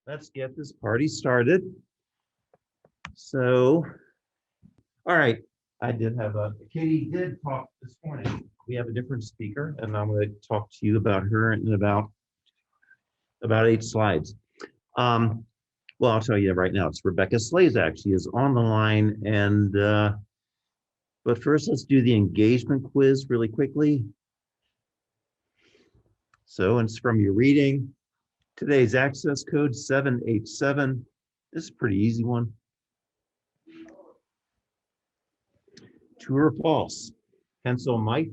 Let's get this party started. So, all right, I did have Katie did talk this morning. We have a different speaker, and I'm going to talk to you about her in about 8 slides. Well, I'll tell you right now, it's Rebecca SLEZAK. She is on the line, and but first, let's do the engagement quiz really quickly. So, it's from your reading. Today's access code 787. This is a pretty easy one. True or false? Pencil Mike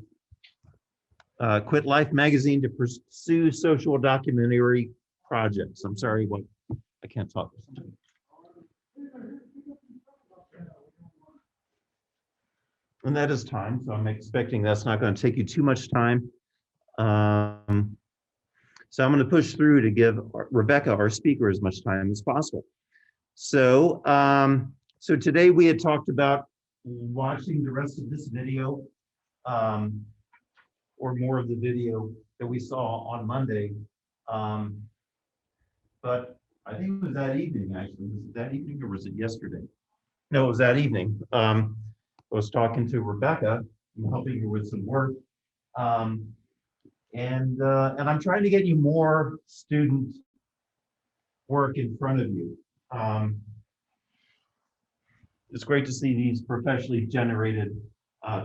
quit Life magazine to pursue social documentary projects. I'm sorry, what? I can't talk. And that is time, so I'm expecting that's not going to take you too much time. So I'm going to push through to give Rebecca, our speaker, as much time as possible. So, so today we had talked about watching the rest of this video, or more of the video that we saw on Monday. But I think it was that evening, actually. Was it that evening or was it yesterday? No, it was that evening. I was talking to Rebecca and helping her with some work. And I'm trying to get you more student work in front of you. It's great to see these professionally generated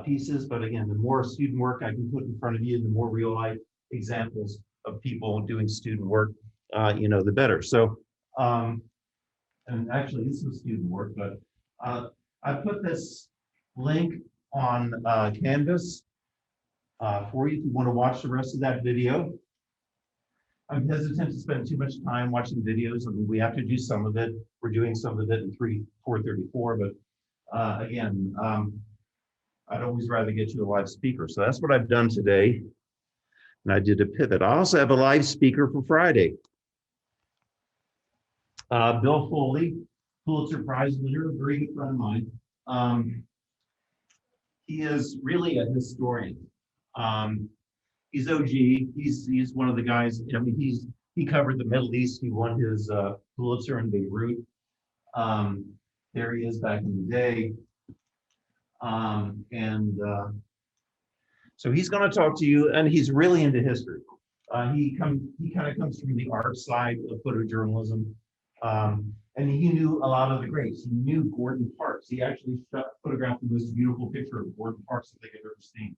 pieces, but again, the more student work I can put in front of you, the more real life examples of people doing student work, the better. So, and actually this was student work, but I put this link on Canvas for you if you want to watch the rest of that video. I'm hesitant to spend too much time watching videos. I mean, we have to do some of it. We're doing some of it in 434, but again, I'd always rather get you a live speaker. So that's what I've done today. And I did a pivot. I also have a live speaker for Friday. Bill Foley, Pulitzer Prize winner, a very good friend of mine. He is really a historian. He's OG. He's one of the guys. I mean, he covered the Middle East. He won his Pulitzer in Beirut. There he is back in the day. So he's going to talk to you, and he's really into history. He kind of comes from the art side of photojournalism, and he knew a lot of the greats. He knew Gordon Parks. He actually photographed the most beautiful picture of Gordon Parks that they could ever seen.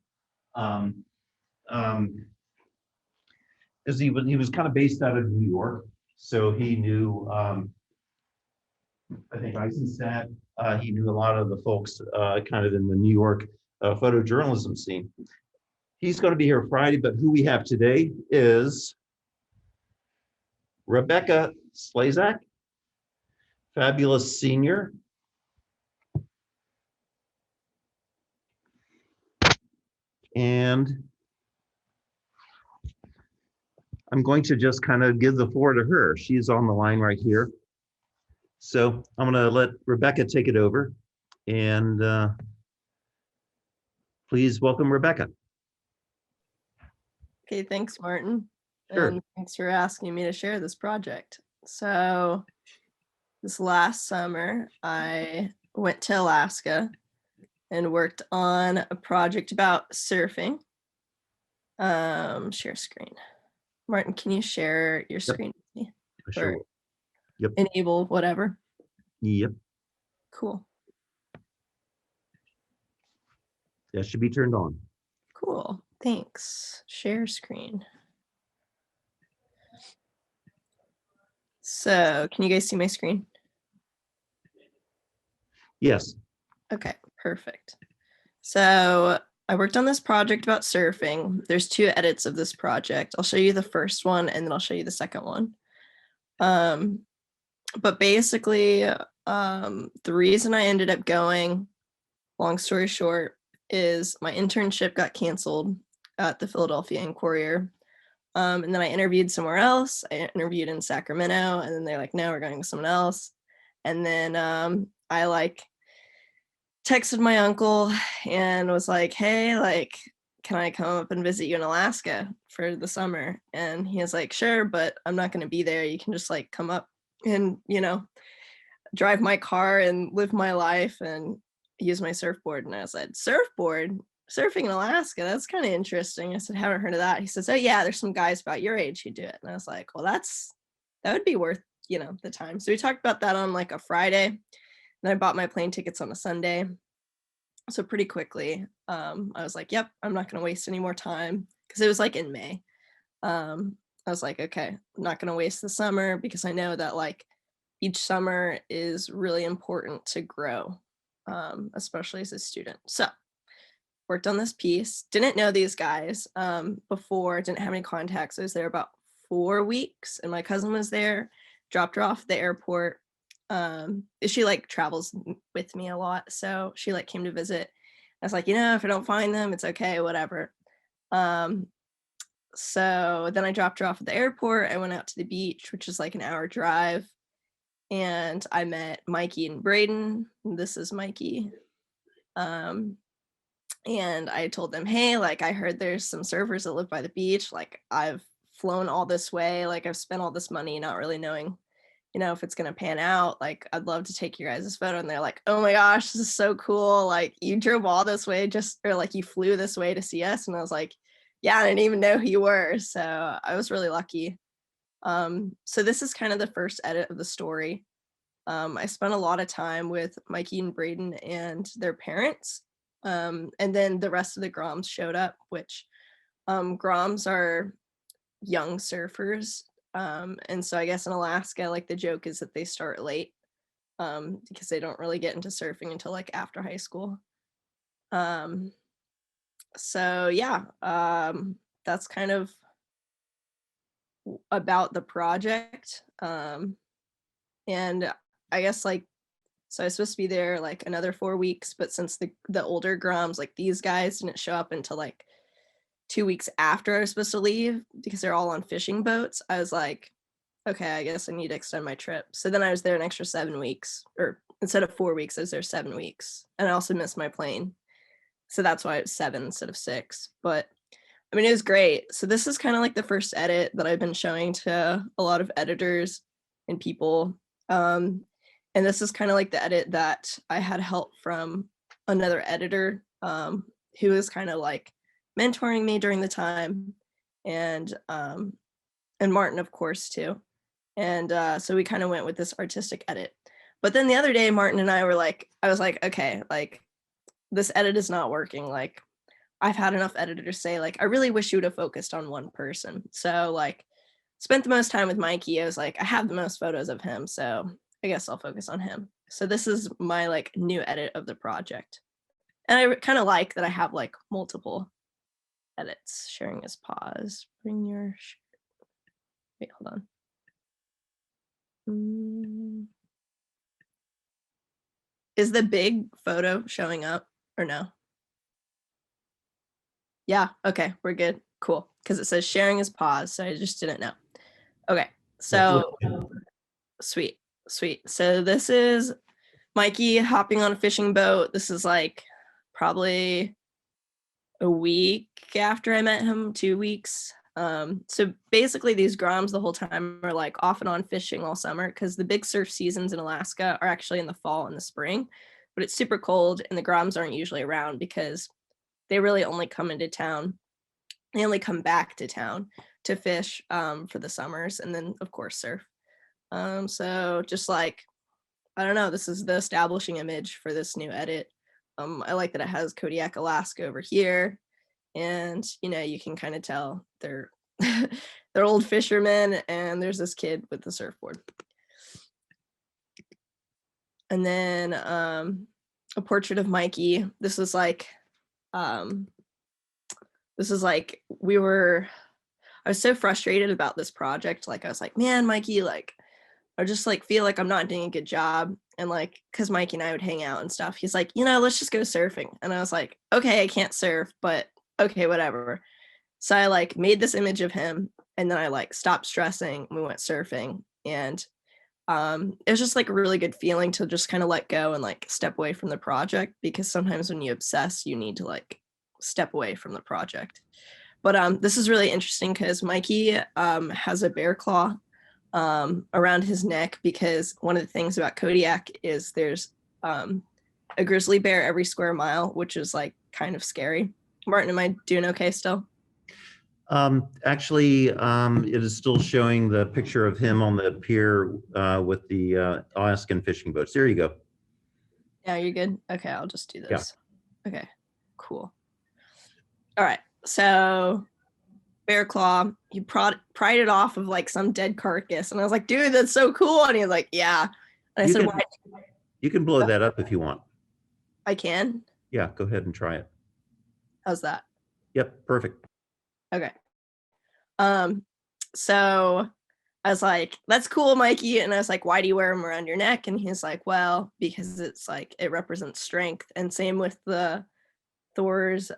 As he was kind of based out of New York, so he knew I think Eisenstadt. He knew a lot of the folks kind of in the New York photojournalism scene. He's going to be here Friday, but who we have today is Rebecca SLEZAK, fabulous senior. And I'm going to just kind of give the floor to her. She's on the line right here. So I'm going to let Rebecca take it over. And please welcome Rebecca. Okay, thanks, Martin. Sure. And thanks for asking me to share this project. So this last summer, I went to Alaska and worked on a project about surfing. Share screen. Martin, can you share your screen with me? Sure. Or Yep. enable whatever. Yep. Cool. That should be turned on. Cool. Thanks. Share screen. So can you guys see my screen? Yes. Okay, perfect. So I worked on this project about surfing. There's 2 edits of this project. I'll show you the first one and then I'll show you the second one. But basically, the reason I ended up going, long story short, is my internship got canceled at the Philadelphia Inquirer. And then I interviewed somewhere else. I interviewed in Sacramento, and then they're like, no, we're going to someone else. And then I texted my uncle and was like, hey, can I come up and visit you in Alaska for the summer? And he was like, sure, but I'm not going to be there. You can just come up and, you know, drive my car and live my life and use my surfboard. And I said, surfboard? Surfing in Alaska? That's kind of interesting. I said, haven't heard of that. He says, oh yeah, there's some guys about your age who do it. And I was like, well, that would be worth, you know, the time. So we talked about that on like a Friday. Then I bought my plane tickets on a Sunday. So pretty quickly, I was like, yep, I'm not going to waste any more time, because it was like in May. I was like, okay, I'm not going to waste the summer, because I know that like each summer is really important to grow, especially as a student. So worked on this piece, didn't know these guys before, didn't have any contacts. I was there about 4 weeks, and my cousin was there, dropped her off at the airport. She like travels with me a lot, so she like came to visit. I was like, you know, if I don't find them, it's okay, whatever. So then I dropped her off at the airport. I went out to the beach, which is like an hour drive, and I met Mikey and Braden. This is Mikey. And I told them, hey, like, I heard there's some surfers that live by the beach. Like, I've flown all this way. Like, I've spent all this money not really knowing, you know, if it's going to pan out. Like, I'd love to take your guys' photo. And they're like, oh my gosh, this is so cool. Like, you drove all this way or like you flew this way to see us. And I was like, yeah, I didn't even know who you were. So I was really lucky. So this is kind of the first edit of the story. I spent a lot of time with Mikey and Braden and their parents. And then the rest of the Groms showed up, which Groms are young surfers. And so I guess in Alaska, like the joke is that they start late because they don't really get into surfing until like after high school. So yeah, that's kind of about the project. And I guess like, so I was supposed to be there like another 4 weeks, but since the older Groms, like these guys didn't show up until like 2 weeks after I was supposed to leave because they're all on fishing boats, I was like, okay, I guess I need to extend my trip. So then I was there an extra 7 weeks, or instead of 4 weeks, I was there 7 weeks. And I also missed my plane. So that's why it was 7 instead of 6. But I mean, it was great. So this is kind of like the first edit that I've been showing to a lot of editors and people. And this is kind of like the edit that I had help from another editor who was kind of like mentoring me during the time, and Martin, of course, too. And so we kind of went with this artistic edit. But then the other day, Martin and I were like, I was like, okay, like this edit is not working. Like I've had enough editors say like, I really wish you would have focused on one person. So like spent the most time with Mikey. I was like, I have the most photos of him, so I guess I'll focus on him. So this is my like new edit of the project. And I kind of like that I have like multiple edits. Sharing is pause. Bring your, wait, hold on. Is the big photo showing up or no? Yeah, okay, we're good. Cool. Because it says sharing is pause, so I just didn't know. Okay, so sweet. So this is Mikey hopping on a fishing boat. This is like probably a week after I met him, 2 weeks. So basically these Groms the whole time are like off and on fishing all summer, because the big surf seasons in Alaska are actually in the fall and the spring, but it's super cold and the Groms aren't usually around because they really only come into town. They only come back to town to fish for the summers, and then of course surf. So just like, I don't know, this is the establishing image for this new edit. I like that it has Kodiak, Alaska over here. And, you know, you can kind of tell they're they're old fishermen, and there's this kid with the surfboard. And then a portrait of Mikey. This is like I was so frustrated about this project. Like I was like, man, Mikey, like I just like feel like I'm not doing a good job. And like, cause Mikey and I would hang out and stuff. He's like, you know, let's just go surfing. And I was like, okay, I can't surf, but okay, whatever. So I like made this image of him, and then I like stopped stressing. We went surfing, and it was just like a really good feeling to just kind of let go and like step away from the project, because sometimes when you obsess, you need to like step away from the project. But this is really interesting because Mikey has a bear claw around his neck, because one of the things about Kodiak is there's a grizzly bear every square mile, which is like kind of scary. Martin, am I doing okay still? Actually, it is still showing the picture of him on the pier with the Alaskan fishing boats. There you go. Yeah, you're good. Okay, I'll just do Yeah. this. Okay, cool. All right, so bear claw, he pried it off of like some dead carcass, and I was like, dude, that's so cool. And he was like, yeah. And I You said, can, why? you can blow that up if you want. I can. Yeah, go ahead and try it. How's that? Yep, perfect. Okay. So I was like, that's cool, Mikey. And I was like, why do you wear them around your neck? And he's like, well, because it's like it represents strength. And same with the Thor's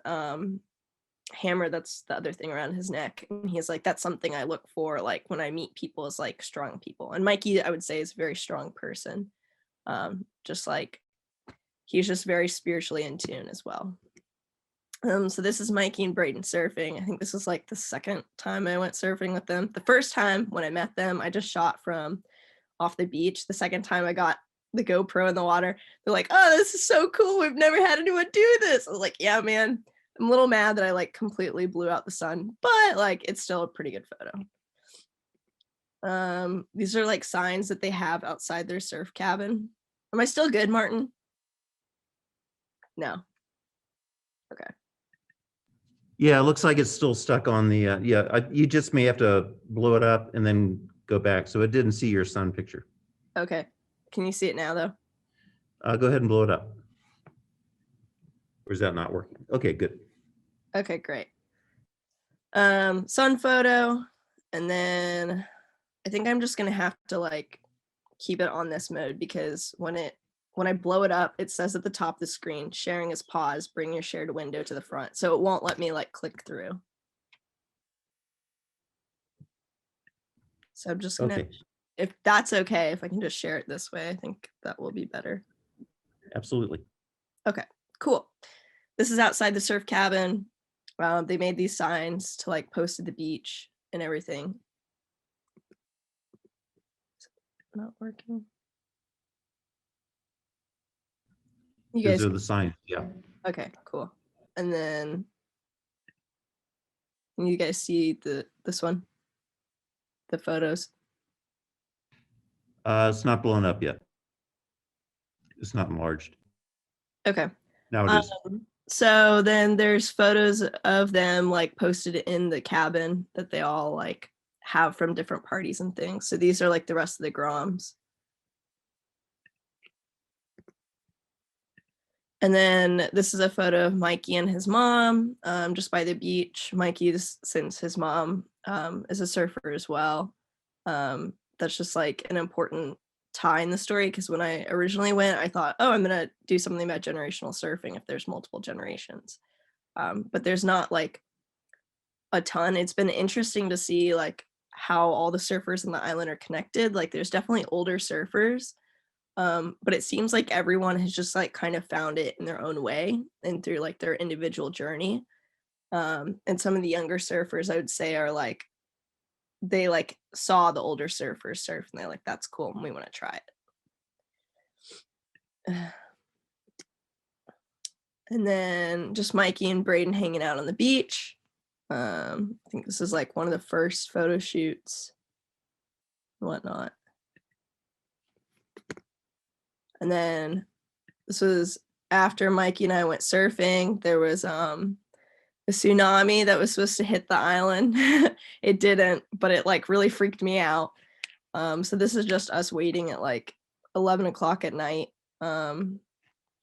hammer, that's the other thing around his neck. And he's like, that's something I look for like when I meet people, is like strong people. And Mikey, I would say, is a very strong person. Just like he's just very spiritually in tune as well. So this is Mikey and Braden surfing. I think this is like the second time I went surfing with them. The first time when I met them, I just shot from off the beach. The second time I got the GoPro in the water, they're like, oh, this is so cool. We've never had anyone do this. I was like, yeah, man. I'm a little mad that I like completely blew out the sun, but like it's still a pretty good photo. These are like signs that they have outside their surf cabin. Am I still good, Martin? No. Okay. Yeah, it looks like it's still stuck on the, you just may have to blow it up and then go back. So it didn't see your sun picture. Okay. Can you see it now though? Go ahead and blow it up. Or is that not working? Okay, good. Okay, great. Sun photo, and then I think I'm just gonna have to like keep it on this mode, because when I blow it up, it says at the top of the screen, sharing is pause, bring your shared window to the front. So it won't let me like click through. So I'm just gonna, Okay, if that's okay, if I can just share it this way, I think that will be better. absolutely. Okay, cool. This is outside the surf cabin. They made these signs to like post at the beach and everything. Not working. You Those guys, are the signs, yeah. okay, cool. And then can you guys see this one? The photos? It's not blown up yet. It's not enlarged. Okay. Now it is. So then there's photos of them like posted in the cabin that they all like have from different parties and things. So these are like the rest of the Groms. And then this is a photo of Mikey and his mom, just by the beach. Mikey, since his mom is a surfer as well, that's just like an important tie in the story, because when I originally went, I thought, oh, I'm gonna do something about generational surfing if there's multiple generations. But there's not like a ton. It's been interesting to see like how all the surfers on the island are connected. Like there's definitely older surfers, but it seems like everyone has just like kind of found it in their own way and through like their individual journey. And some of the younger surfers, I would say, are like, they like saw the older surfers surf and they're like, that's cool, and we want to try it. And then just Mikey and Braden hanging out on the beach. I think this is like one of the first photo shoots and whatnot. And then this was after Mikey and I went surfing. There was a tsunami that was supposed to hit the island. It didn't, but it like really freaked me out. So this is just us waiting at like 11 o'clock at night, or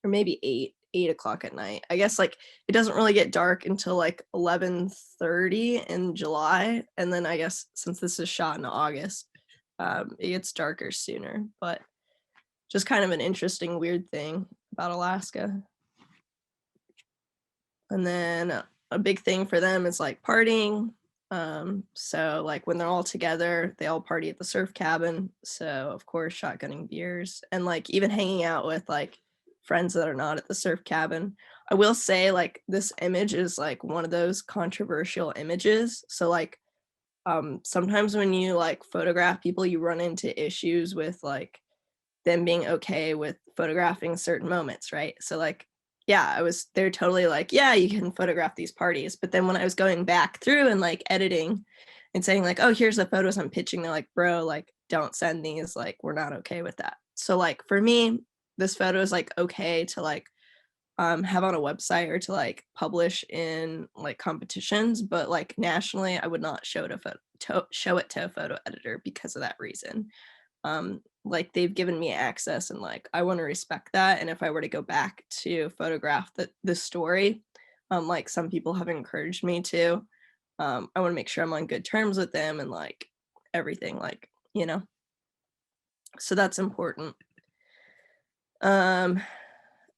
maybe 8 o'clock at night. I guess like it doesn't really get dark until like 11:30 in July. And then I guess since this is shot in August, it gets darker sooner, but just kind of an interesting, weird thing about Alaska. And then a big thing for them is like partying. So like when they're all together, they all party at the surf cabin. So of course, shotgunning beers and like even hanging out with like friends that are not at the surf cabin. I will say like this image is like one of those controversial images. So like sometimes when you like photograph people, you run into issues with like them being okay with photographing certain moments, right? So like, yeah, they're totally like, yeah, you can photograph these parties. But then when I was going back through and like editing and saying like, oh, here's the photos I'm pitching, they're like, bro, like, don't send these, like, we're not okay with that. So like for me, this photo is like okay to like have on a website or to like publish in like competitions, but like nationally, I would not show it to a photo editor because of that reason. Like they've given me access and like I want to respect that. And if I were to go back to photograph the story, like some people have encouraged me to, I want to make sure I'm on good terms with them and like everything, like, you know, so that's important. Um,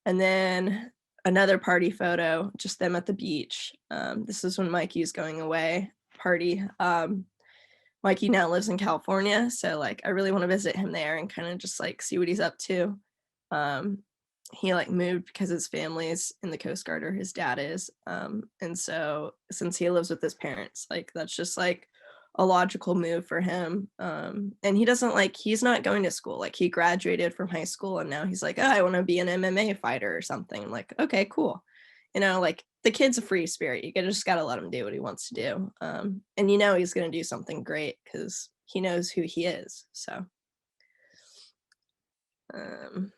and then another party photo, just them at the beach. This is when Mikey's going away party. Mikey now lives in California, so like I really want to visit him there and kind of just like see what he's up to. Um, he like moved because his family's in the Coast Guard, or his dad is. And so since he lives with his parents, like that's just like a logical move for him. And he doesn't like, he's not going to school. Like he graduated from high school and now he's like, oh, I want to be an MMA fighter or something. I'm like, okay, cool. You know, like the kid's a free spirit. You just got to let him do what he wants to do. And you know, he's going to do something great because he knows who he is. So, and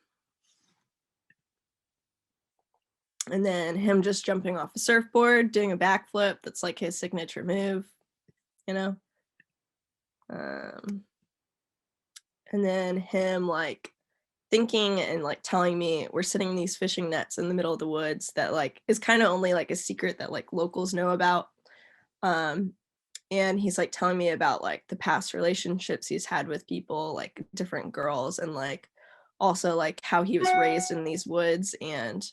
then him just jumping off a surfboard, doing a backflip. That's like his signature move, you know? And then him like thinking and like telling me we're sitting in these fishing nets in the middle of the woods that like is kind of only like a secret that like locals know about. And he's like telling me about like the past relationships he's had with people, like different girls, and like also like how he was raised in these woods and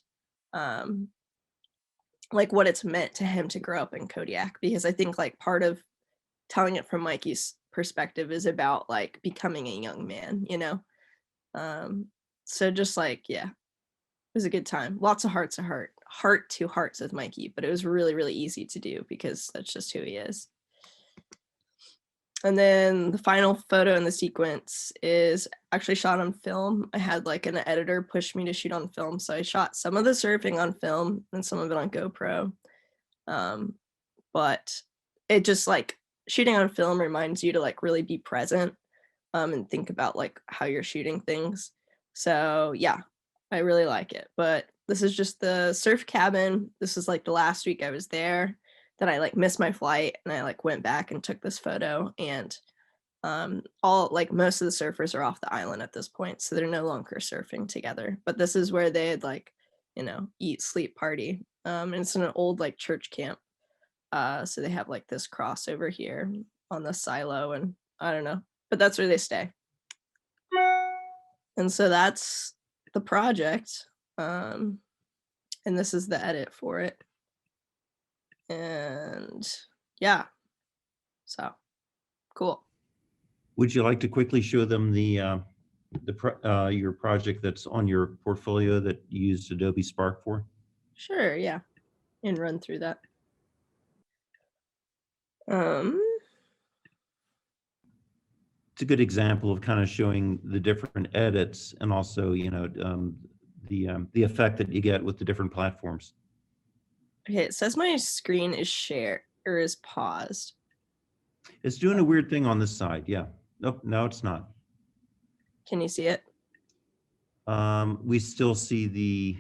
like what it's meant to him to grow up in Kodiak, because I think like part of telling it from Mikey's perspective is about like becoming a young man, you know? So just like, yeah, it was a good time. Lots of heart to hearts with Mikey, but it was really, really easy to do because that's just who he is. And then the final photo in the sequence is actually shot on film. I had like an editor push me to shoot on film. So I shot some of the surfing on film and some of it on GoPro. But it just like shooting on film reminds you to like really be present and think about like how you're shooting things. So yeah, I really like it. But this is just the surf cabin. This is like the last week I was there. Then I like missed my flight and I like went back and took this photo, and all like most of the surfers are off the island at this point, so they're no longer surfing together. But this is where they'd like, you know, eat, sleep, party. And it's in an old like church camp. So they have like this cross over here on the silo, and I don't know, but that's where they stay. And so that's the project. And this is the edit for it. And yeah, so cool. Would you like to quickly show them your project that's on your portfolio that you used Adobe Spark for? Sure, yeah, and run through that. It's a good example of kind of showing the different edits and also, you know, the effect that you get with the different platforms. Okay, it says my screen is shared or is paused. It's doing a weird thing on this side. Yeah. Nope. No, it's not. Can you see it? We still see the,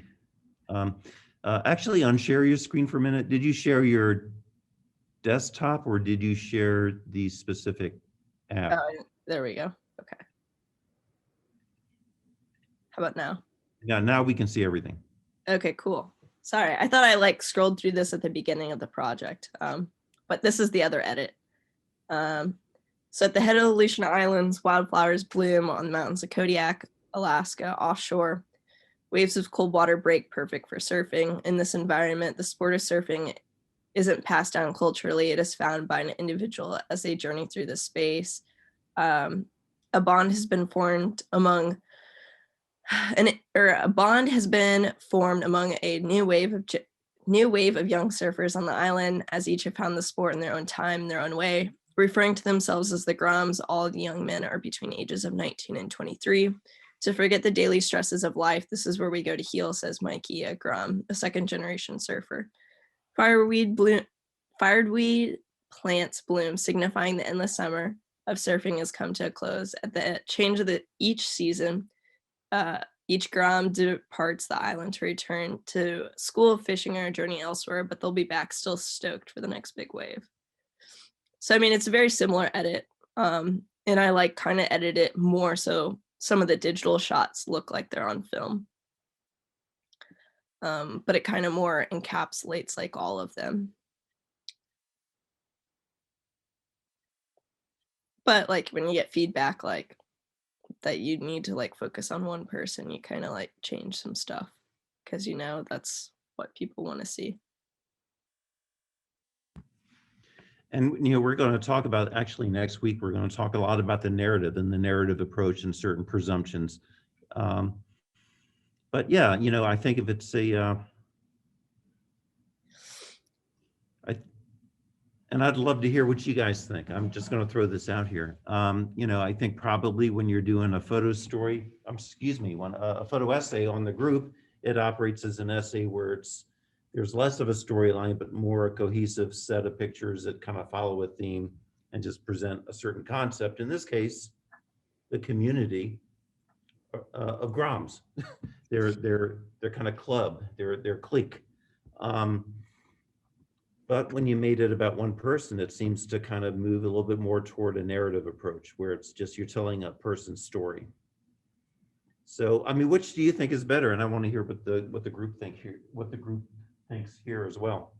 actually unshare your screen for a minute. Did you share your desktop or did you share the specific app? There we go. Okay. How about now? Yeah, now we can see everything. Okay, cool. Sorry, I thought I like scrolled through this at the beginning of the project, but this is the other edit. So at the head of the Aleutian Islands, wildflowers bloom on the mountains of Kodiak, Alaska, offshore. Waves of cold water break, perfect for surfing. In this environment, the sport of surfing isn't passed down culturally. It is found by an individual as they journey through the space. A bond has been formed among a new wave of young surfers on the island, as each have found the sport in their own time, in their own way. Referring to themselves as the Groms, all the young men are between ages of 19 and 23. To forget the daily stresses of life, this is where we go to heal, says Mikey, a Grom, a second-generation surfer. Fireweed plants bloom, signifying the endless summer of surfing has come to a close. At the change of each season, each Grom departs the island to return to school, fishing, or a journey elsewhere, but they'll be back still stoked for the next big wave. So, I mean, it's a very similar edit. And I like kind of edit it more so some of the digital shots look like they're on film. But it kind of more encapsulates like all of them. But like when you get feedback like that you need to like focus on one person, you kind of like change some stuff because you know that's what people want to see. And, we're going to talk about, actually next week, we're going to talk a lot about the narrative and the narrative approach and certain presumptions. But yeah, I think if it's and I'd love to hear what you guys think. I'm just going to throw this out here. I think probably when you're doing a photo story, a photo essay on the group, it operates as an essay where there's less of a storyline, but more a cohesive set of pictures that kind of follow a theme and just present a certain concept. In this case, the community of Groms, their kind of club, their clique. But when you made it about one person, it seems to kind of move a little bit more toward a narrative approach where it's just you're telling a person's story. So, I mean, which do you think is better? And I want to hear what the group thinks here as well.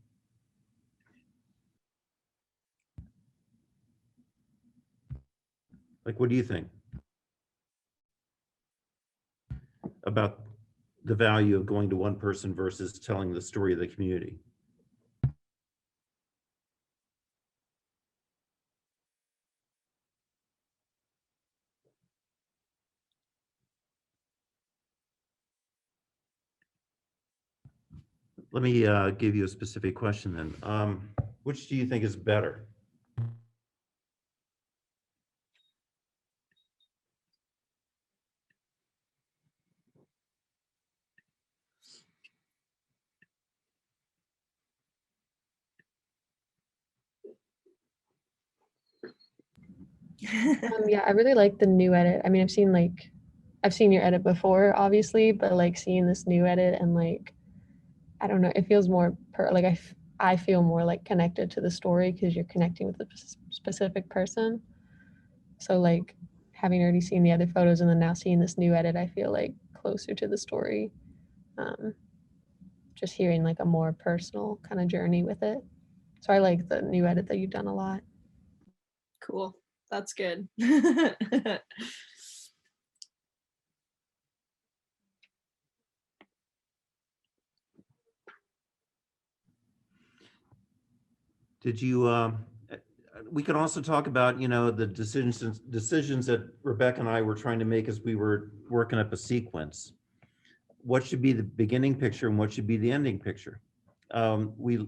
Like, what do you think about the value of going to one person versus telling the story of the community? Let me give you a specific question then. Which do you think is better? Yeah, I really like the new edit. I mean, I've seen your edit before, obviously, but like seeing this new edit and like, I don't know, it feels more I feel more like connected to the story because you're connecting with a specific person. So like having already seen the other photos and then now seeing this new edit, I feel like closer to the story. Just hearing like a more personal kind of journey with it. So I like the new edit that you've done a lot. Cool. That's good. Did you, we could also talk about, the decisions that Rebecca and I were trying to make as we were working up a sequence. What should be the beginning picture and what should be the ending picture? We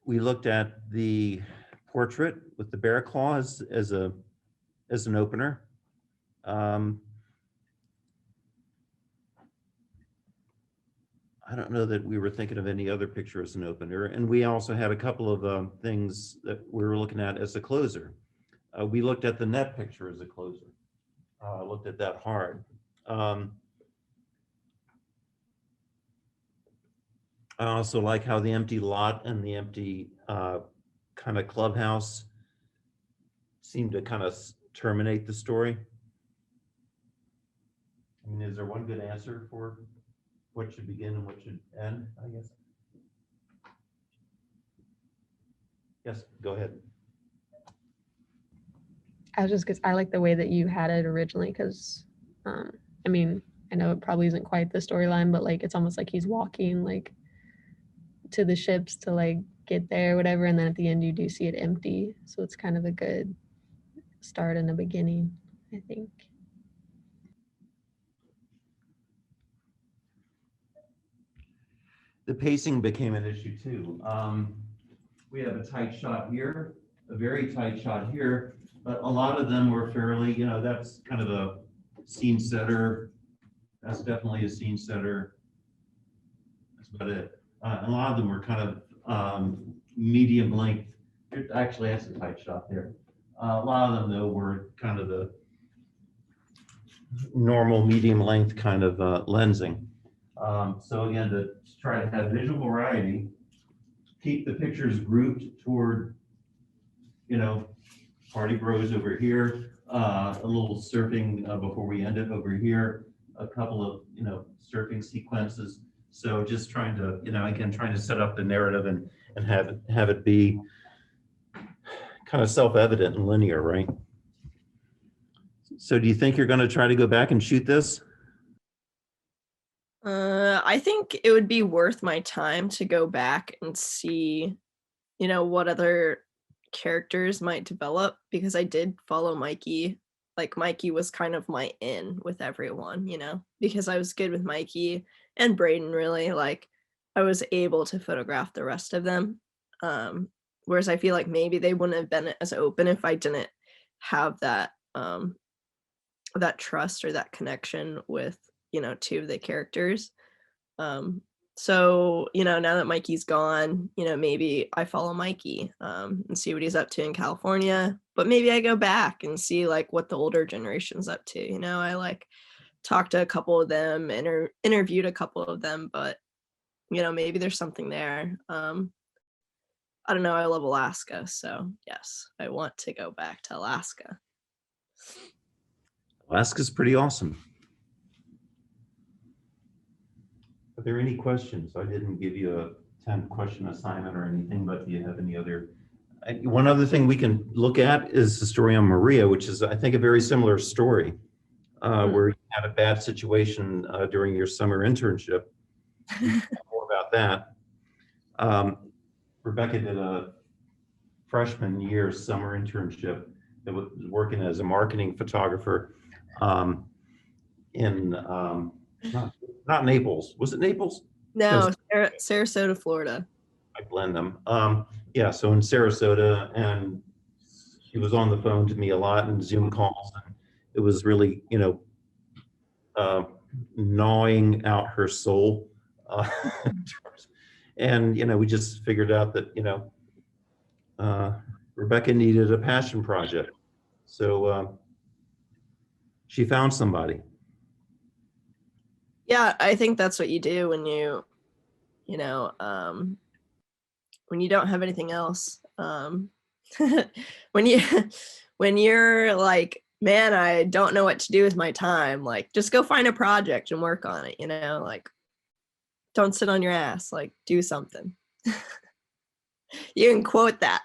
looked at the portrait with the bear claw as an opener. I don't know that we were thinking of any other picture as an opener. And we also had a couple of things that we were looking at as a closer. We looked at the net picture as a closer. Looked at that hard. I also like how the empty lot and the empty kind of clubhouse seem to kind of terminate the story. I mean, is there one good answer for what should begin and what should end, I guess? Yes, go ahead. I like the way that you had it originally because, I mean, I know it probably isn't quite the storyline, but like it's almost like he's walking like to the ships to like get there, whatever, and then at the end you do see it empty. So it's kind of a good start and a beginning, I think. The pacing became an issue too. We have a tight shot here a very tight shot here, but a lot of them were fairly, that's kind of a scene setter. That's definitely a scene setter. That's about it. A lot of them were kind of medium length. It actually has a tight shot there. A lot of them though were kind of the normal medium length kind of lensing. So again, to try to have visual variety, keep the pictures grouped toward, party bros over here, a little surfing before we end it over here, a couple of, surfing sequences. So just trying to, again, trying to set up the narrative and have it be kind of self-evident and linear, right? So do you think you're going to try to go back and shoot this? I think it would be worth my time to go back and see, what other characters might develop, because I did follow Mikey. Like Mikey was kind of my in with everyone, because I was good with Mikey and Braden, really. Like I was able to photograph the rest of them. Whereas I feel like maybe they wouldn't have been as open if I didn't have that that trust or that connection with, two of the characters. So, now that Mikey's gone, maybe I follow Mikey and see what he's up to in California, but maybe I go back and see like what the older generation's up to. I like talked to a couple of them, interviewed a couple of them, but maybe there's something there. I don't know. I love Alaska. So yes, I want to go back to Alaska. Alaska's pretty awesome. Are there any questions? I didn't give you a 10-question assignment or anything, but do you have any other? One other thing we can look at is the story on Maria, which is, I think, a very similar story, where you had a bad situation during your summer internship. More about that. Rebecca did a freshman year summer internship that was working as a marketing photographer in not Naples. Was it Naples? No, Sarasota, Florida. I blend them. Yeah, so in Sarasota, and she was on the phone to me a lot in Zoom calls, and it was really, gnawing out her soul. And, we just figured out that, Rebecca needed a passion project. So she found somebody. Yeah, I think that's what you do when when you don't have anything else. When you're like, man, I don't know what to do with my time, like just go find a project and work on it, like don't sit on your ass, like do something. You can quote that.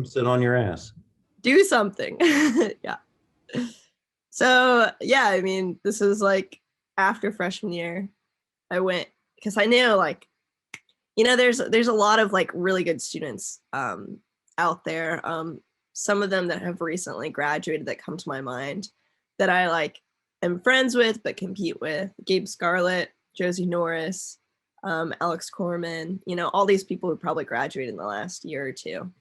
Sit on your ass. Do something. Yeah. So yeah, I mean, this is like after freshman year, I went because I knew like, there's a lot of like really good students out there. Some of them that have recently graduated that come to my mind that I like am friends with but compete with. Gabe Scarlett, Josie Norris, Alex Corman, all these people who probably graduated in the last year or two.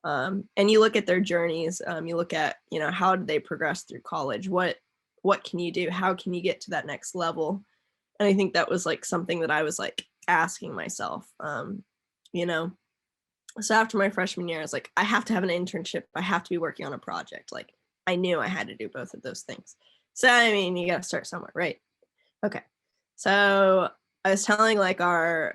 And you look at their journeys, you look at, how did they progress through college? What can you do? How can you get to that next level? And I think that was like something that I was like asking myself, So after my freshman year, I was like, I have to have an internship. I have to be working on a project. Like I knew I had to do both of those things. So, I mean, you got to start somewhere, right? Okay. So I was telling like I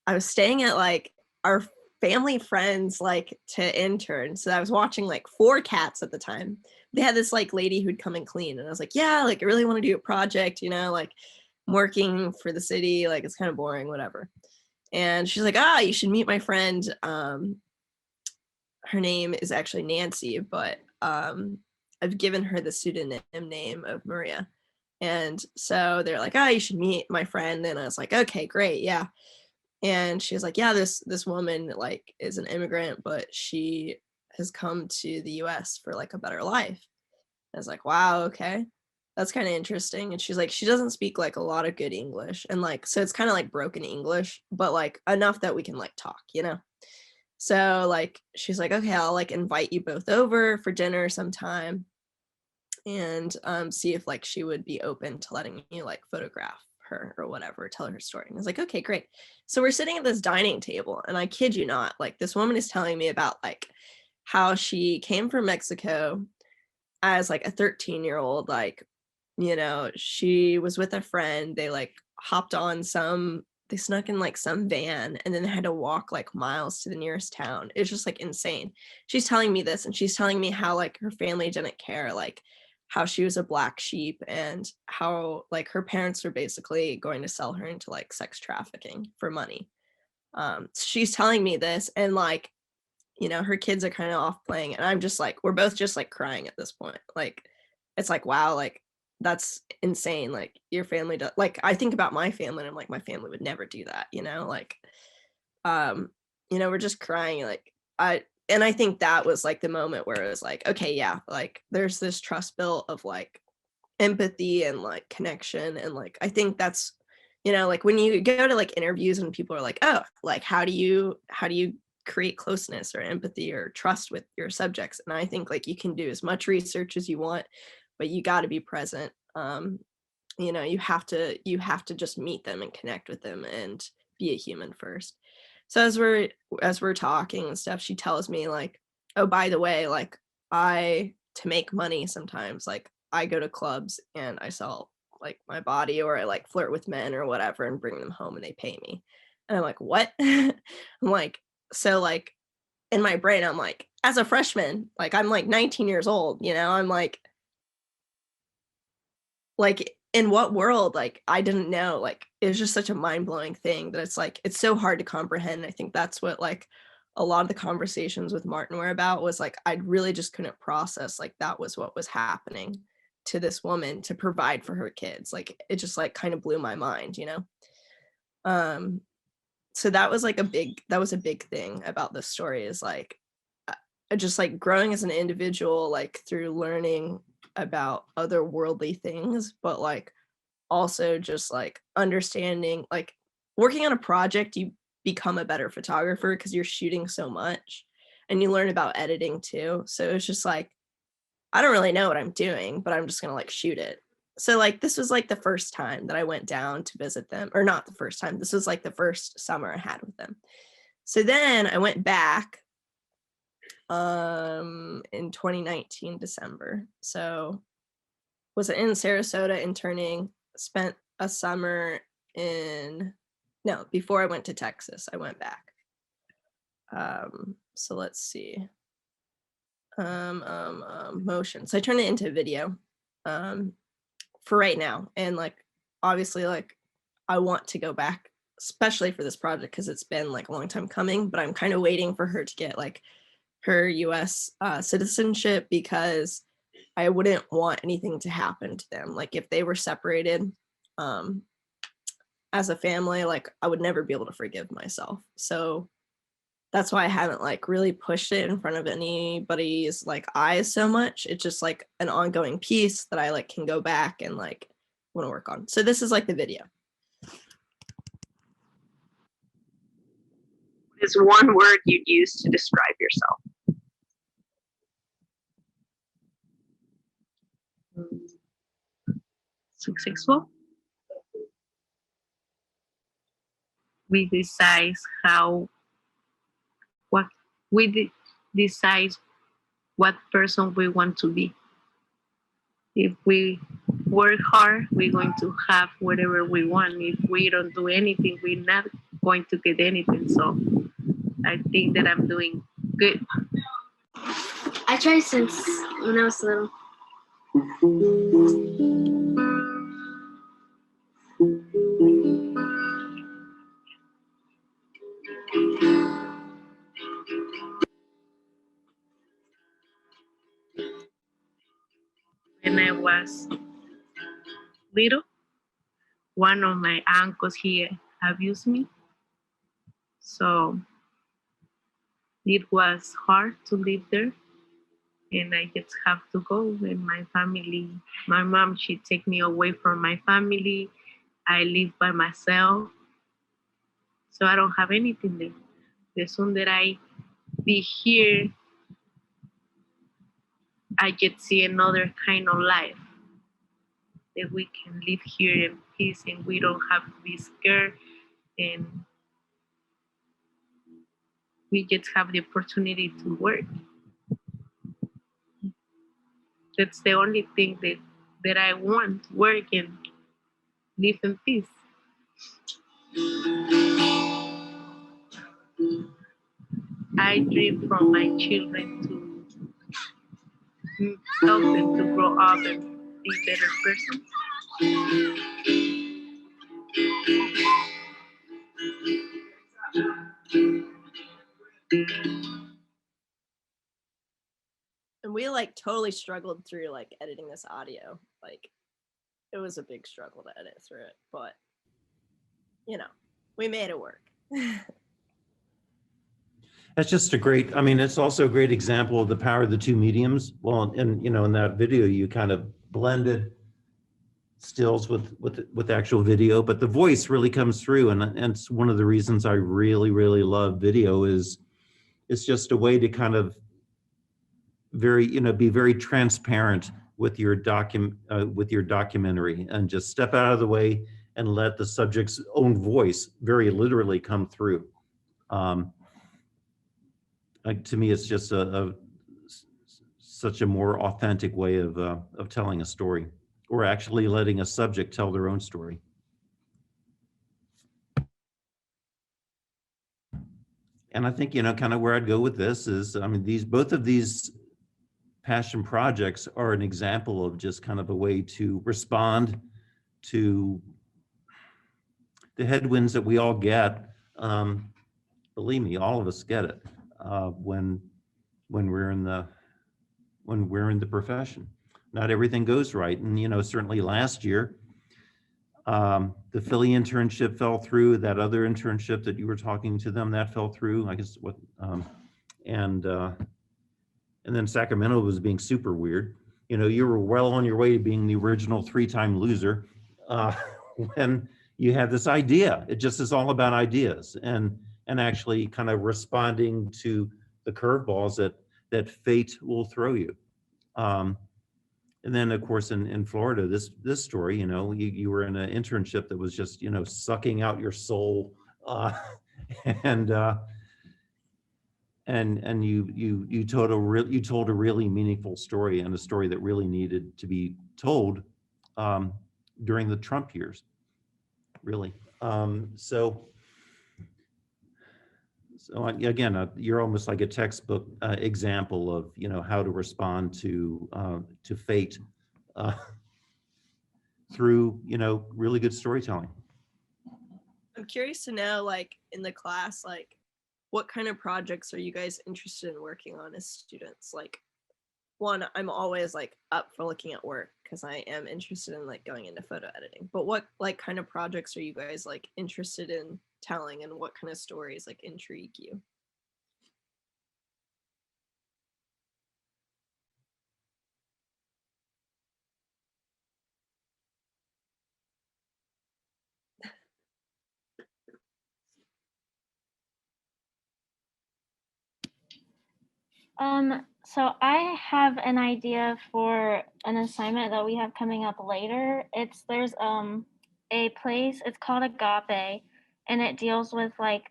was staying at like our family friends like to intern. So I was watching like 4 cats at the time. They had this like lady who'd come and clean. And I was like, yeah, like I really want to do a project, like I'm working for the city, like it's kind of boring, whatever. And she's like, you should meet my friend. Her name is actually Nancy, but I've given her the pseudonym name of Maria. And so they're like, you should meet my friend. And I was like, okay, great. Yeah. And she was like, yeah, this woman like is an immigrant, but she has come to the US for like a better life. I was like, wow, okay. That's kind of interesting. And she's like, she doesn't speak like a lot of good English. And like, so it's kind of like broken English, but like enough that we can like talk, So like, she's like, okay, I'll like invite you both over for dinner sometime and see if like she would be open to letting you like photograph her or whatever, tell her story. And I was like, okay, great. So we're sitting at this dining table, and I kid you not, like this woman is telling me about like how she came from Mexico as like a 13-year-old, like, you know, she was with a friend, they like hopped on they snuck in like some van, and then they had to walk like miles to the nearest town. It's just like insane. She's telling me this, and she's telling me how like her family didn't care, like how she was a black sheep, and how like her parents were basically going to sell her into like sex trafficking for money. She's telling me this, and like, you know, her kids are kind of off playing, and I'm just like, we're both just like crying at this point. Like, it's like, wow, like that's insane. Like your family does, like, I think about my family and I'm like, my family would never do that, you know, like, um, you know, we're just crying. Like and I think that was like the moment where it was like, okay, yeah, like there's this trust built of like empathy and like connection. And like, I think that's, you know, like when you go to like interviews and people are like, oh, like, how do you create closeness or empathy or trust with your subjects? And I think like you can do as much research as you want, but you got to be present. You know, you have to just meet them and connect with them and be a human first. So as we're talking and stuff, she tells me like, oh, by the way, like to make money sometimes, like I go to clubs and I sell like my body, or I like flirt with men or whatever and bring them home and they pay me. And I'm like, what? I'm like, so like in my brain, I'm like, as a freshman, like I'm like 19 years old, you know, I'm like in what world? Like I didn't know. Like it was just such a mind-blowing thing that it's like it's so hard to comprehend. I think that's what like a lot of the conversations with Martin were about, was like I really just couldn't process like that was what was happening to this woman to provide for her kids. Like it just like kind of blew my mind, you know. um so that was like a big thing about this story, is like just like growing as an individual, like through learning about otherworldly things, but like also just like understanding, like working on a project, you become a better photographer because you're shooting so much, and you learn about editing too. So it's just like, I don't really know what I'm doing, but I'm just gonna like shoot it. So like this was like the first time that I went down to visit them, or not the first time, this was like the first summer I had with them. So then I went back in 2019 December. So was in Sarasota interning, spent a summer before I went to Texas, I went back. So let's see. Motion. So I turned it into video for right now. And like, obviously, like I want to go back, especially for this project, because it's been like a long time coming, but I'm kind of waiting for her to get like her US citizenship, because I wouldn't want anything to happen to them. Like if they were separated as a family, like I would never be able to forgive myself. So that's why I haven't like really pushed it in front of anybody's like eyes so much. It's just like an ongoing piece that I like can go back and like want to work on. So this is like the video. What is one word you'd use to describe yourself? Successful. We decide decide what person we want to be. If we work hard, we're going to have whatever we want. If we don't do anything, we're not going to get anything. So I think that I'm doing good. I tried since when I was little. When I was little, one of my uncles here abused me. So it was hard to live there. And I just have to go. And my family, my mom, she take me away from my family. I live by myself. So I don't have anything there. The soon that I be here, I get see another kind of life that we can live here in peace and we don't have to be scared and we just have the opportunity to work. That's the only thing that I want, work and live in peace. I dream from my children to help them to grow up and be better persons. And we like totally struggled through like editing this audio. Like it was a big struggle to edit through it, but you know, we made it work. That's just a great, I mean, it's also a great example of the power of the two mediums. Well, and you know, in that video, you kind of blended stills with actual video, but the voice really comes through. And it's one of the reasons I really, really love video is it's just a way to kind of be very transparent with your documentary and just step out of the way and let the subject's own voice very literally come through. Like, to me, it's just such a more authentic way of telling a story, or actually letting a subject tell their own story. And I think, you know, kind of where I'd go with this is, I mean, both of these passion projects are an example of just kind of a way to respond to the headwinds that we all get. Believe me, all of us get it when we're in the profession. Not everything goes right, and you know, certainly last year, the Philly internship fell through. That other internship that you were talking to them, that fell through. I guess and then Sacramento was being super weird. You know, you were well on your way to being the original 3-time loser when you had this idea. It just is all about ideas and actually kind of responding to the curveballs that fate will throw you. And then, of course, in Florida, this story, you know, you were in an internship that was just, you know, sucking out your soul, and you told a really meaningful story, and a story that really needed to be told during the Trump years, really. So again, you're almost like a textbook example of, you know, how to respond to fate through, you know, really good storytelling. I'm curious to know, like in the class, like what kind of projects are you guys interested in working on as students? Like, one, I'm always like up for looking at work because I am interested in like going into photo editing. But what like kind of projects are you guys like interested in telling, and what kind of stories like intrigue you? So I have an idea for an assignment that we have coming up later. There's a place, it's called Agape, and it deals with like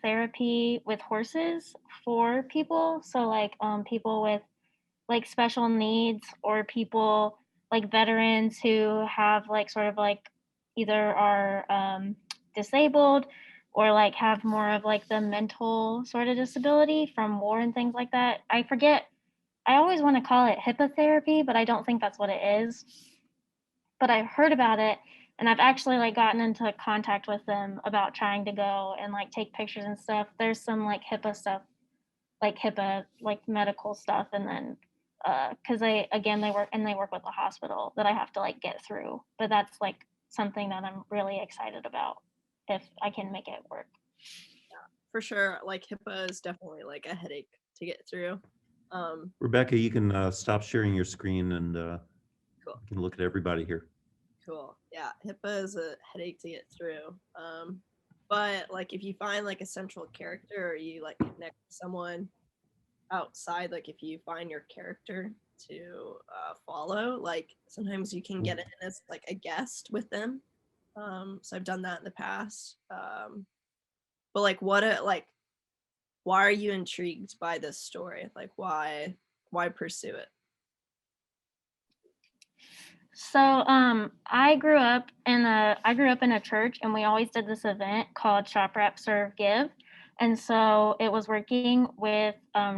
therapy with horses for people. So like people with like special needs, or people like veterans who have like sort of like either are disabled, or like have more of like the mental sort of disability from war and things like that. I forget, I always want to call it HIPAA therapy, but I don't think that's what it is. But I've heard about it, and I've actually like gotten into contact with them about trying to go and like take pictures and stuff. There's some like HIPAA stuff, like HIPAA, like medical stuff, and then because they work with the hospital that I have to like get through. But that's like something that I'm really excited about if I can make it work. For sure, like HIPAA is definitely like a headache to get through. Rebecca, you can stop sharing your screen, and Cool. you can look at everybody here. Cool. Yeah, HIPAA is a headache to get through. But like if you find like a central character, or you like connect with someone outside, like if you find your character to follow, like sometimes you can get in as like a guest with them. So I've done that in the past. But like why are you intrigued by this story? Like why pursue it? So I grew up in a church, and we always did this event called Shop Wrap Serve Give. And so it was working with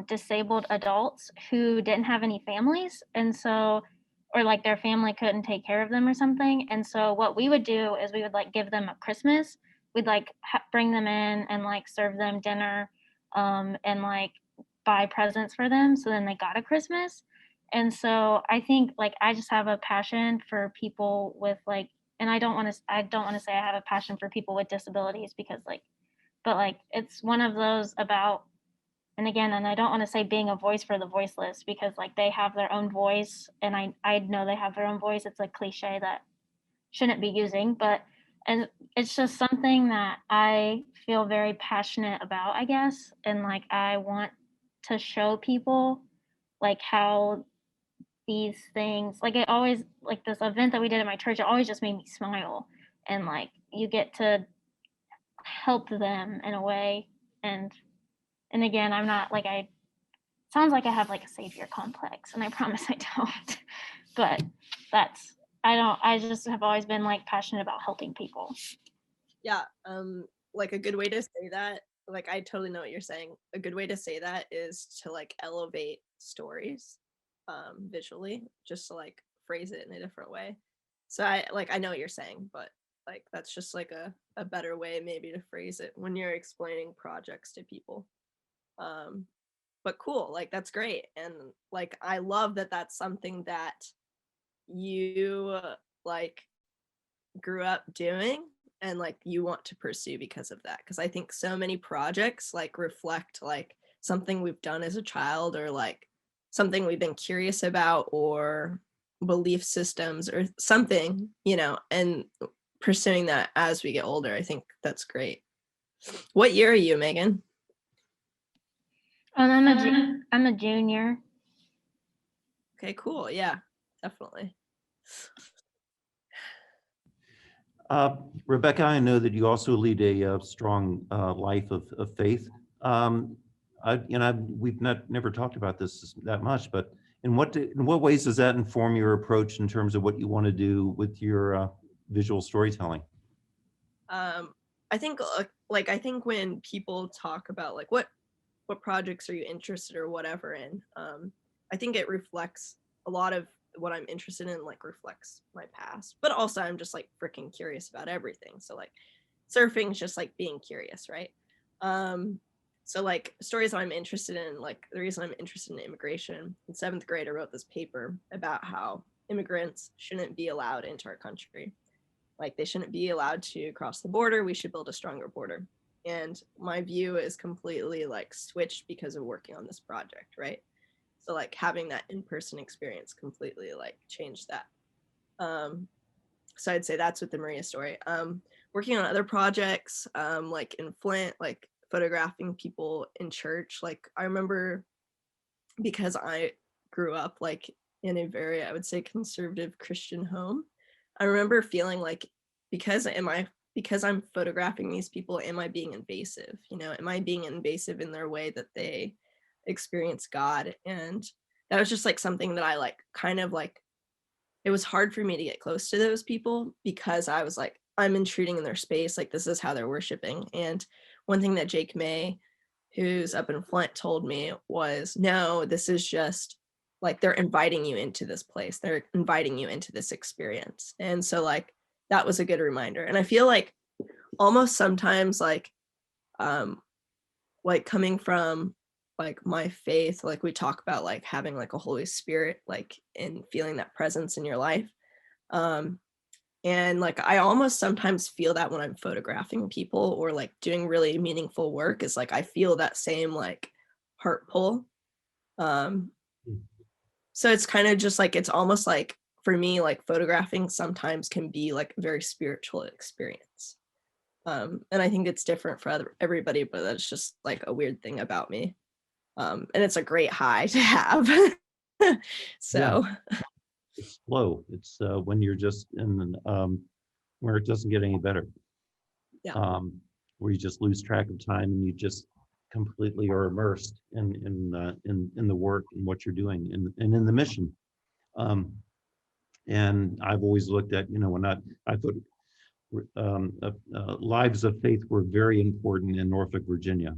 disabled adults who didn't have any families, and so or like their family couldn't take care of them or something. And so what we would do is we would like give them a Christmas. We'd like bring them in and like serve them dinner, and like buy presents for them, so then they got a Christmas. And so I think like I just have a passion for people with like, and I don't want to say I have a passion for people with disabilities, because like, but like it's one of those about, and again, and I don't want to say being a voice for the voiceless, because like they have their own voice, and I know they have their own voice. It's a cliche that shouldn't be using, but and it's just something that I feel very passionate about, I guess. And like I want to show people like how these things, like it always, like this event that we did at my church, it always just made me smile. And like you get to help them in a way. And again, I'm not like, I sounds like I have like a savior complex, and I promise I don't. But that's, I just have always been like passionate about helping people. Yeah, like a good way to say that, like I totally know what you're saying. A good way to say that is to like elevate stories visually, just to like phrase it in a different way. So I know what you're saying, but like that's just like a better way maybe to phrase it when you're explaining projects to people. Um but cool, like that's great. And like I love that that's something that you like grew up doing and like you want to pursue because of that, because I think so many projects like reflect like something we've done as a child, or like something we've been curious about, or belief systems or something, and pursuing that as we get older. I think that's great. What year are you, Megan? I'm a junior. Okay, cool. Yeah, definitely. Rebecca, I know that you also lead a strong life of faith. We've never talked about this that much, but in what ways does that inform your approach in terms of what you want to do with your visual storytelling? I think I think when people talk about like what projects are you interested or whatever in, I think it reflects a lot of what I'm interested in, like reflects my past, but also I'm just like freaking curious about everything. So like surfing is just like being curious, right? So like stories I'm interested in, like the reason I'm interested in immigration, in 7th grade I wrote this paper about how immigrants shouldn't be allowed into our country. Like they shouldn't be allowed to cross the border. We should build a stronger border. And my view is completely like switched because of working on this project, right? So like having that in-person experience completely like changed that. So I'd say that's with the Maria story. Working on other projects, like in Flint, like photographing people in church. Like I remember, because I grew up like in a very, I would say, conservative Christian home, I remember feeling like, because I'm photographing these people, am I being invasive? Am I being invasive in their way that they experience God? And that was just like something that I like kind of like, it was hard for me to get close to those people, because I was like, I'm intruding in their space. Like this is how they're worshiping. And one thing that Jake May, who's up in Flint, told me was, no, this is just like they're inviting you into this place. They're inviting you into this experience. And so like that was a good reminder. And I feel like almost sometimes like coming from like my faith, like we talk about like having like a Holy Spirit, like and feeling that presence in your life. And like I almost sometimes feel that when I'm photographing people or like doing really meaningful work, is like I feel that same like heart pull. So it's kind of just like, it's almost like for me, like photographing sometimes can be like a very spiritual experience. And I think it's different for everybody, but that's just like a weird thing about me. And it's a great high to have. So It's slow. It's when you're just in where it doesn't get any better. Yeah. Where you just lose track of time and you just completely are immersed in the work and what you're doing and in the mission. And I've always looked at, when I thought lives of faith were very important in Norfolk, Virginia.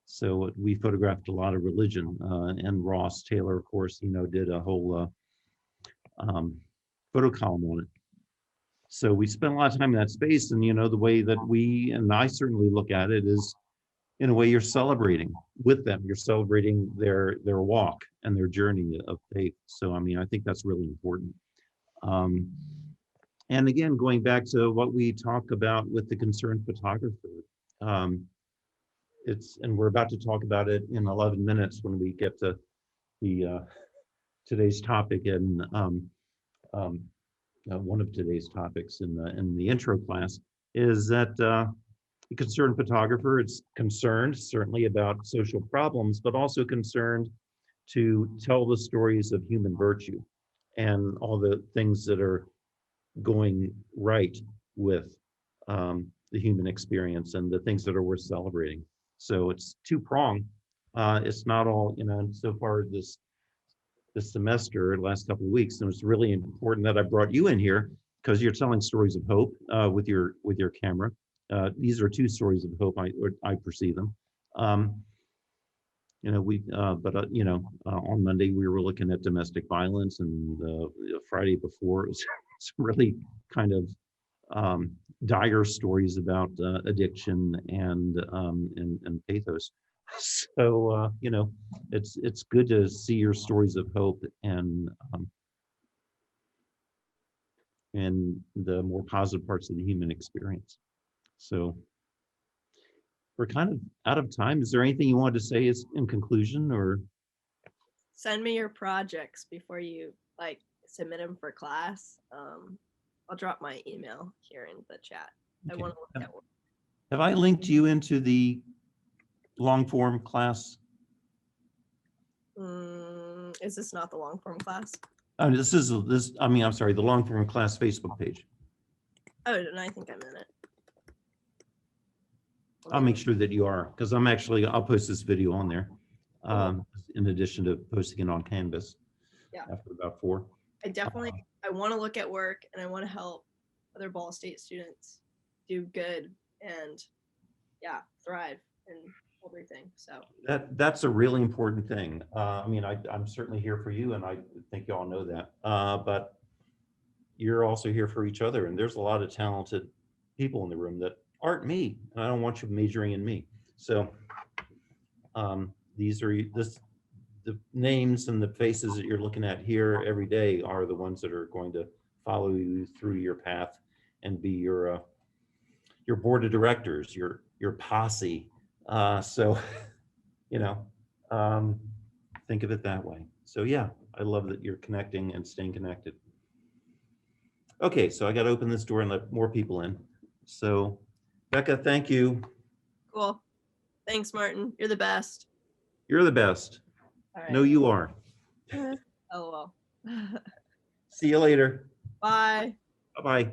So we photographed a lot of religion, and Ross Taylor, of course, did a whole photo column on it. So we spent a lot of time in that space, and the way that and I certainly look at it is, in a way, you're celebrating with them. You're celebrating their walk and their journey of faith. So I think that's really important. And again, going back to what we talk about with the concerned photographer, and we're about to talk about it in 11 minutes when we get to the today's topic and one of today's topics in the intro class is that the concerned photographer is concerned certainly about social problems, but also concerned to tell the stories of human virtue and all the things that are going right with the human experience and the things that are worth celebrating. So it's two-pronged. It's not all, so far this semester, last couple of weeks, and it's really important that I brought you in here because you're telling stories of hope with your camera. These are two stories of hope. I perceive them. On Monday we were looking at domestic violence, and Friday before it was some really kind of dire stories about addiction and pathos. So it's good to see your stories of hope and the more positive parts of the human experience. So we're kind of out of time. Is there anything you wanted to say in conclusion, or? Send me your projects before you submit them for class. I'll drop my email here in the chat. Okay. I want to look at work. Have I linked you into the long form class? Is this not the long form class? Oh, I'm sorry, the long form class Facebook page. Oh, then I think I'm in it. I'll make sure that you are, because I'll post this video on there, in addition to posting it on Canvas. Yeah. After about 4. I want to look at work, and I want to help other Ball State students do good and thrive in everything. So that's a really important thing. I'm certainly here for you, and I think you all know that. But you're also here for each other, and there's a lot of talented people in the room that aren't me, and I don't want you majoring in me. So the names and the faces that you're looking at here every day are the ones that are going to follow you through your path and be your board of directors, your posse. So think of it that way. So yeah, I love that you're connecting and staying connected. Okay, so I got to open this door and let more people in. So Becca, thank you. cool. Thanks, Martin. You're the best. You're the best. All right. No, you are. Oh well. See you later. Bye. Bye-bye.